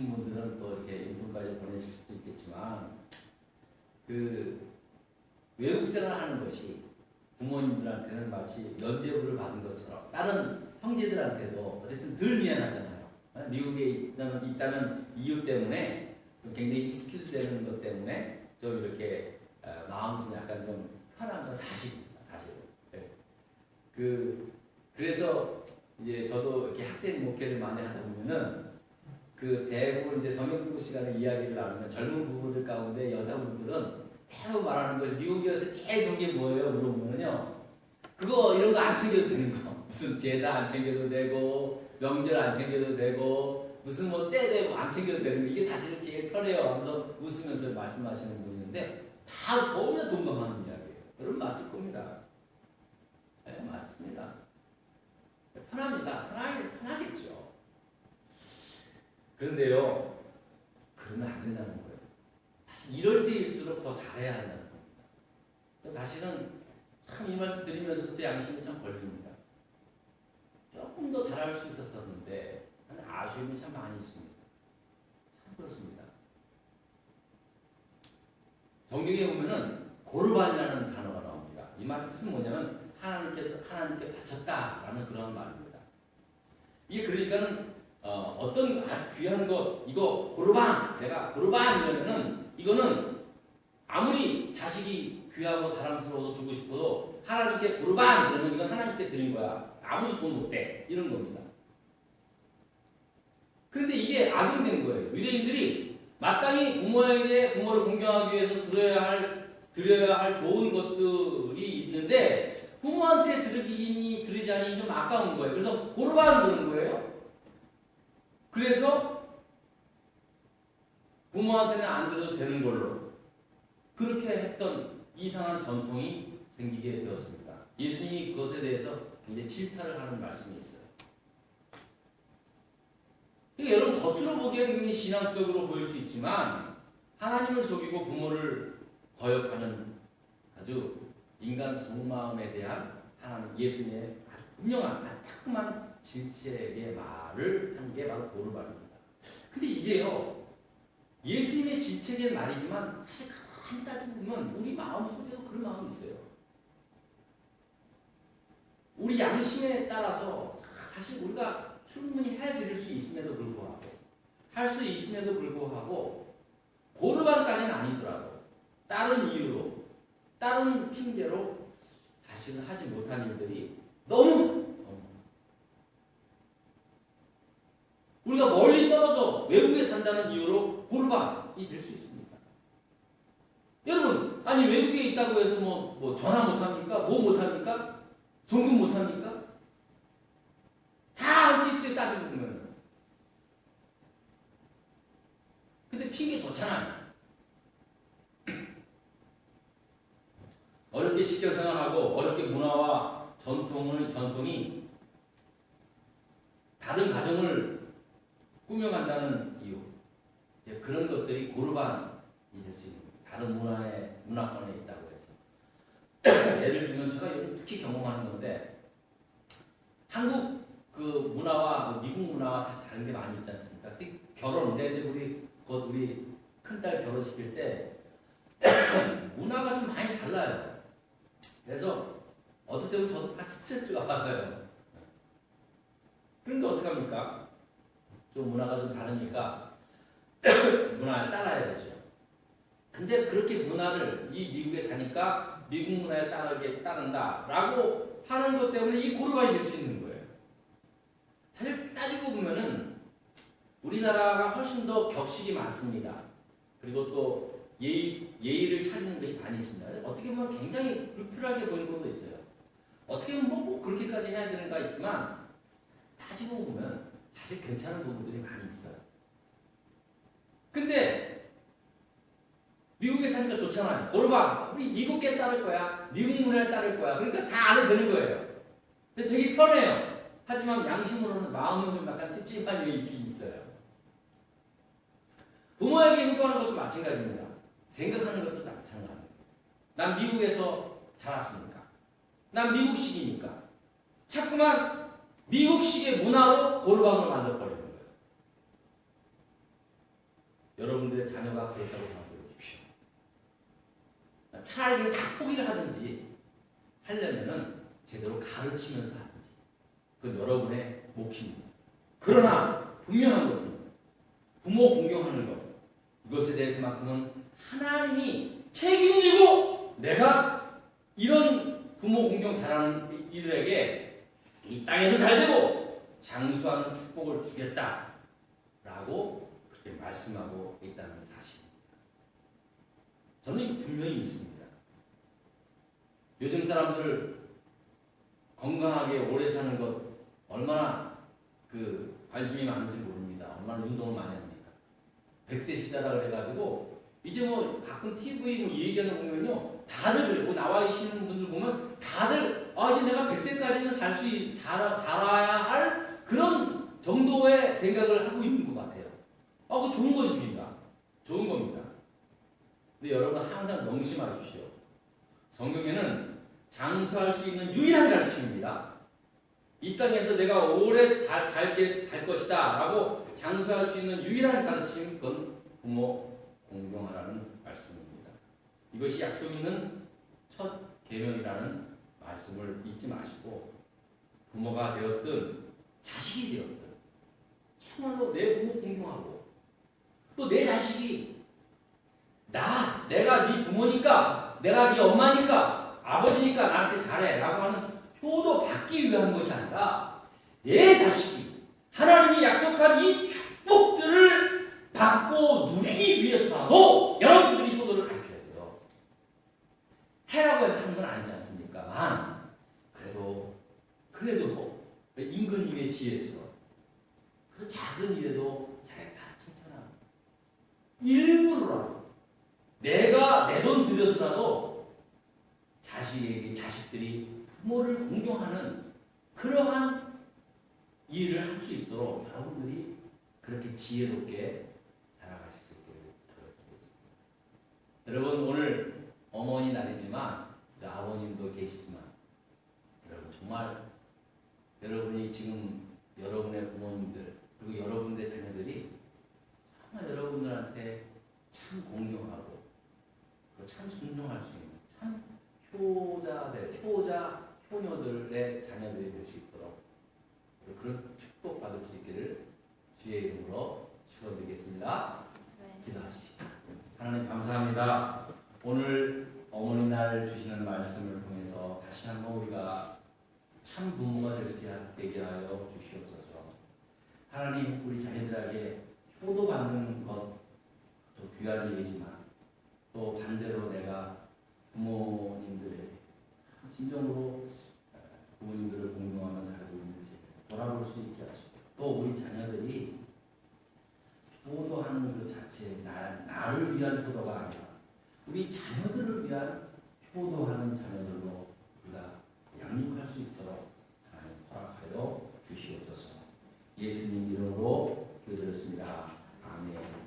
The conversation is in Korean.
있으신 분들은 또 이렇게 인터까지 보내실 수도 있겠지만, 그 외국 생활하는 것이 부모님들한테는 마치 면죄부를 받은 것처럼 다른 형제들한테도 어쨌든 덜 미안하잖아요. 미국에 있다는 이유 때문에 굉장히 익스큐즈 되는 것 때문에 좀 이렇게 마음이 좀 약간 좀 편한 건 사실입니다. 사실. 네. 그래서 이제 저도 이렇게 학생 목회를 많이 하다 보면은 그 대부분 이제 성경 공부 시간에 이야기를 나누면 젊은 부부들 가운데 여자분들은 대부분 말하는 거예요. 미국에서 제일 좋은 게 뭐예요? 물어보면요. 그거 이런 거 안 챙겨도 되는 거. 무슨 제사 안 챙겨도 되고 명절 안 챙겨도 되고 무슨 뭐 때 되고 안 챙겨도 되는 거. 이게 사실은 제일 편해요. 하면서 웃으면서 말씀하시는 분이 있는데 다 거기에 동감하는 이야기예요. 여러분 맞을 겁니다. 네, 맞습니다. 편합니다. 편하겠죠. 그런데요, 그러면 안 된다는 거예요. 사실 이럴 때일수록 더 잘해야 한다는 겁니다. 사실은 참 이 말씀 드리면서도 제 양심이 참 걸립니다. 조금 더 잘할 수 있었었는데 아쉬움이 참 많이 있습니다. 참 그렇습니다. 성경에 보면은 고르반이라는 단어가 나옵니다. 이 말의 뜻은 뭐냐면 하나님께 바쳤다라는 그런 말입니다. 이게 그러니까는 어떤 아주 귀한 것 이거 고르반 내가 고르반 이러면은 이거는 아무리 자식이 귀하고 사랑스러워도 주고 싶어도 하나님께 고르반 그러면 이건 하나님께 드린 거야. 아무도 돈 못 대. 이런 겁니다. 그런데 이게 악용된 거예요. 유대인들이 마땅히 부모를 공경하기 위해서 드려야 할 좋은 것들이 있는데 부모한테 드리자니 좀 아까운 거예요. 그래서 고르반 그러는 거예요. 그래서 부모한테는 안 드려도 되는 걸로 그렇게 했던 이상한 전통이 생기게 되었습니다. 예수님이 그것에 대해서 굉장히 질타를 하는 말씀이 있어요. 그러니까 여러분 겉으로 보기에는 굉장히 신앙적으로 보일 수 있지만 하나님을 속이고 부모를 거역하는 아주 인간 속마음에 대한 하나님 예수님의 아주 분명한 따끔한 질책의 말을 한 게 바로 고르반입니다. 근데 이게요 예수님의 질책의 말이지만 사실 가만히 따져보면 우리 마음속에도 그런 마음이 있어요. 우리 양심에 따라서 사실 우리가 충분히 해드릴 수 있음에도 불구하고 할 수 있음에도 불구하고 고르반까지는 아니더라도 다른 이유로 다른 핑계로 사실은 하지 못한 일들이 너무 우리가 멀리 떨어져 외국에 산다는 이유로 고르반이 될 수 있습니다. 여러분 아니 외국에 있다고 해서 뭐 전화 못합니까? 뭐 못합니까? 송금 못합니까? 다 할 수 있어요. 따지고 보면. 근데 핑계 좋잖아요. 어렵게 직장생활하고 어렵게 문화와 전통이 다른 가정을 꾸며간다는 이유. 이제 그런 것들이 고르반이 될 수 있는 거예요. 다른 문화권에 있다고 해서. 예를 들면 제가 요즘 특히 경험하는 건데 한국 그 문화와 미국 문화와 사실 다른 게 많이 있지 않습니까? 특히 결혼, 곧 우리 큰딸 결혼시킬 때 문화가 좀 많이 달라요. 그래서 어떨 때는 저도 막 스트레스가 받아요. 그런데 어떡합니까? 좀 문화가 좀 다르니까 문화를 따라야 되죠. 근데 그렇게 문화를 이 미국에 사니까 미국 문화에 따른다라고 하는 것 때문에 이 고르반이 될 수 있는 거예요. 사실 따지고 보면은 우리나라가 훨씬 더 격식이 많습니다. 그리고 또 예의를 차리는 것이 많이 있습니다. 어떻게 보면 굉장히 불필요하게 보이는 것도 있어요. 어떻게 보면 뭐 그렇게까지 해야 되는가 있지만 따지고 보면 사실 괜찮은 부분들이 많이 있어요. 근데 미국에 사니까 좋잖아요. 고르반 우리 미국에 따를 거야. 미국 문화에 따를 거야. 그러니까 다 안 해도 되는 거예요. 근데 되게 편해요. 하지만 양심으로는 마음은 좀 약간 찝찝한 게 있긴 있어요. 부모에게 행동하는 것도 마찬가지입니다. 생각하는 것도 마찬가지입니다. 난 미국에서 자랐으니까. 난 미국식이니까. 자꾸만 미국식의 문화로 고르반을 만들어버리는 거예요. 여러분들의 자녀가 그렇다고 생각해 보십시오. 차라리 다 포기를 하든지 하려면은 제대로 가르치면서 하든지 그건 여러분의 몫입니다. 그러나 분명한 것은 부모 공경하는 것 이것에 대해서만큼은 하나님이 책임지고 내가 이런 부모 공경 잘하는 이들에게 이 땅에서 잘되고 장수하는 축복을 주겠다라고 그렇게 말씀하고 있다는 사실입니다. 저는 분명히 믿습니다. 요즘 사람들 건강하게 오래 사는 것 얼마나 관심이 많은지 모릅니다. 얼마나 운동을 많이 합니까? 100세 시대라 그래가지고 이제 뭐 가끔 TV 얘기하는 거 보면요 다들 그래. 나와 계시는 분들 보면 다들 이제 내가 100세까지는 살아야 할 그런 정도의 생각을 하고 있는 것 같아요. 그거 좋은 것입니다. 좋은 겁니다. 근데 여러분 항상 명심하십시오. 성경에는 장수할 수 있는 유일한 가르침입니다. 이 땅에서 내가 오래 살 것이다 라고 장수할 수 있는 유일한 가르침 그건 부모 공경하라는 말씀입니다. 이것이 약속 있는 첫 계명이라는 말씀을 잊지 마시고 부모가 되었든 자식이 되었든 정말로 내 부모 공경하고 또 내 자식이 내가 네 부모니까 내가 네 엄마니까 아버지니까 나한테 잘해 라고 하는 효도 받기 위한 것이 아니라 내 자식이 하나님이 약속한 이 축복들을 받고 누리기 위해서라도 여러분들이 효도를 가르쳐야 돼요. 해라고 해서 하는 건 아니지 않습니까? 그래도 임금님의 지혜처럼 그 작은 일에도 잘했다 칭찬하고 일부러라도 내가 내 돈 들여서라도 자식들이 부모를 공경하는 그러한 일을 할 수 있도록 여러분들이 그렇게 지혜롭게 살아가실 수 있기를 부탁드리겠습니다. 여러분 오늘 어머니 날이지만 아버님도 계시지만 여러분 정말 여러분이 지금 여러분의 부모님들 그리고 여러분의 자녀들이 정말 여러분들한테 참 공경하고 참 순종할 수 있는 참 효녀들의 자녀들이 될 수 있도록 그런 축복받을 수 있기를 주의 이름으로 축원드리겠습니다. 기도하십시다. 하나님 감사합니다. 오늘 어머니 날 주시는 말씀을 통해서 다시 한번 우리가 참 부모가 될 수 있게 하여 주시옵소서. 하나님 우리 자녀들에게 효도받는 것도 귀한 일이지만 또 반대로 내가 부모님들에게 진정으로 부모님들을 공경하며 살고 있는지 돌아볼 수 있게 하시고 또 우리 자녀들이 효도하는 그 자체 나를 위한 효도가 아니라 우리 자녀들을 위한 효도하는 자녀들로 우리가 양육할 수 있도록 하나님 허락하여 주시옵소서. 예수님 이름으로 기도드렸습니다. 아멘.